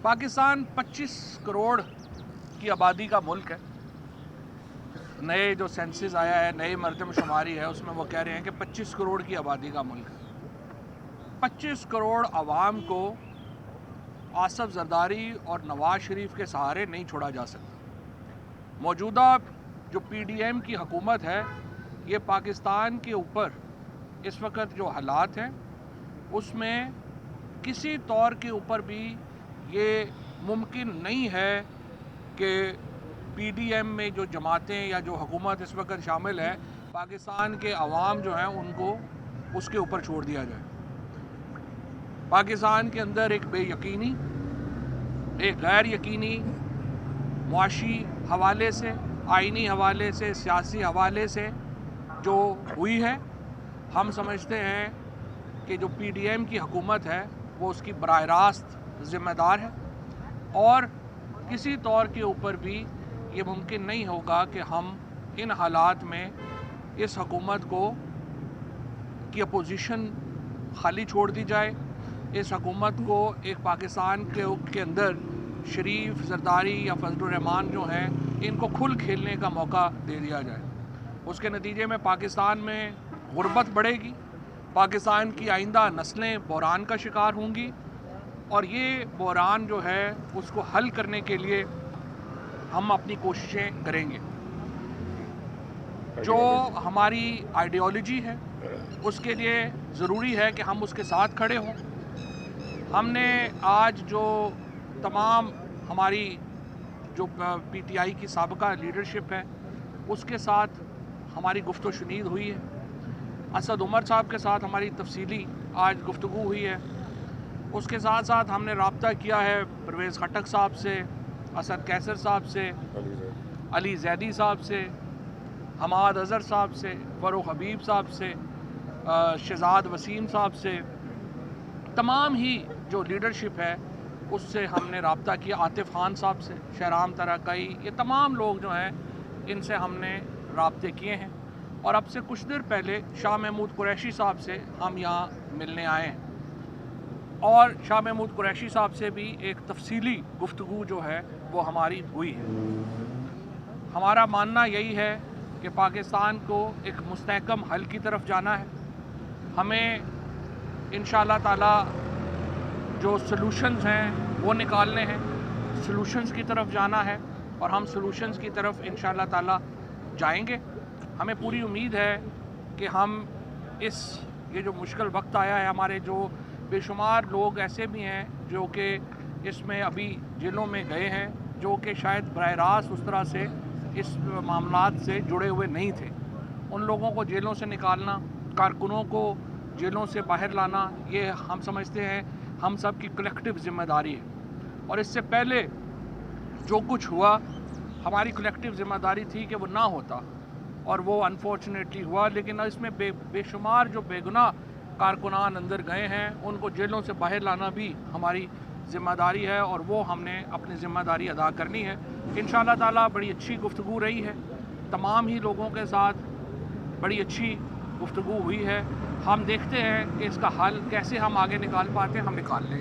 पाकिस्तान 25 करोड़ की आबादी का मुल्क है। नए जो सेंसस आया है, नई मरदमशुमारी है, उसमें वो कह रहे हैं कि 25 करोड़ की आबादी का मुल्क है। 25 करोड़ आवाम को आसफ जरदारी और नवाज शरीफ के सहारे नहीं छोड़ा जा सकता। मौजूदा जो PDM की हुकूमत है, ये पाकिस्तान के ऊपर इस वक्त जो हालात हैं उसमें किसी तौर के ऊपर भी ये मुमकिन नहीं है कि PDM में जो जमातें या जो हुकूमत इस वक्त शामिल है, पाकिस्तान के अवाम जो हैं उनको उसके ऊपर छोड़ दिया जाए। पाकिस्तान के अंदर एक बेयकीनी, एक गैर यकीनी मुआशी हवाले से, आइनी हवाले से, सियासी हवाले से जो हुई है, हम समझते हैं कि जो PDM की हुकूमत है वो उसकी बराह रास्त ज़िम्मेदार है और किसी तौर के ऊपर भी ये मुमकिन नहीं होगा कि हम इन हालात में इस हुकूमत को की अपोजिशन खाली छोड़ दी जाए। इस हुकूमत को एक पाकिस्तान के अंदर शरीफ, जरदारी या फजलुर रहमान जो हैं इनको खुल खेलने का मौका दे दिया जाए। उसके नतीजे में पाकिस्तान में गुर्बत बढ़ेगी, पाकिस्तान की आइंदा नस्लें बहरान का शिकार होंगी और ये बहरान जो है उसको हल करने के लिए हम अपनी कोशिशें करेंगे। जो हमारी आइडियोलॉजी है उसके लिए ज़रूरी है कि हम उसके साथ खड़े हों। हमने आज जो तमाम हमारी जो PTI की साबिका लीडरशिप है उसके साथ हमारी गुफ्तगू शुनीद हुई है। असद उमर साहब के साथ हमारी तफसीली आज गुफ्तगू हुई है। उसके साथ साथ हमने रब्ता किया है परवेज़ खटक साहब से, असद कैसर साहब से, अली जैदी साहब से, हमाद अज़हर साहब से, फ़ारूक हबीब साहब से, शहजाद वसीम साहब से, तमाम ही जो लीडरशिप है उससे हमने रब्ता किया। आतिफ़ खान साहब से, शहराम तरक़ई, ये तमाम लोग जो हैं इनसे हमने रब्ते किए हैं और अब से कुछ देर पहले शाह महमूद कुरैशी साहब से हम यहाँ मिलने आए हैं और शाह महमूद कुरैशी साहब से भी एक तफसीली गुफ्तगू जो है वो हमारी हुई है। हमारा मानना यही है कि पाकिस्तान को एक मुस्तहकम हल की तरफ जाना है। हमें इंशाअल्लाह ताला जो सलूशंस हैं वो निकालने हैं, सलूशंस की तरफ जाना है और हम सलूशंस की तरफ इंशाअल्लाह ताला जाएंगे। हमें पूरी उम्मीद है कि हम ये जो मुश्किल वक्त आया है, हमारे जो बेशुमार लोग ऐसे भी हैं जो कि इसमें अभी जेलों में गए हैं, जो कि शायद बराह रास्त उस तरह से इस मामलात से जुड़े हुए नहीं थे, उन लोगों को जेलों से निकालना, कारकुनों को जेलों से बाहर लाना, ये हम समझते हैं हम सब की कलेक्टिव ज़िम्मेदारी है। और इससे पहले जो कुछ हुआ हमारी कलेक्टिव ज़िम्मेदारी थी कि वो ना होता और वो अनफॉर्चुनेटली हुआ, लेकिन इसमें बेशुमार जो बेगुनाह कारकुनान अंदर गए हैं उनको जेलों से बाहर लाना भी हमारी ज़िम्मेदारी है और वो हमने अपनी ज़िम्मेदारी अदा करनी है। इंशाअल्लाह ताला बड़ी अच्छी गुफ्तगू रही है, तमाम ही लोगों के साथ बड़ी अच्छी गुफ्तगू हुई है। हम देखते हैं कि इसका हल कैसे हम आगे निकाल पाते हैं, हम निकाल लें।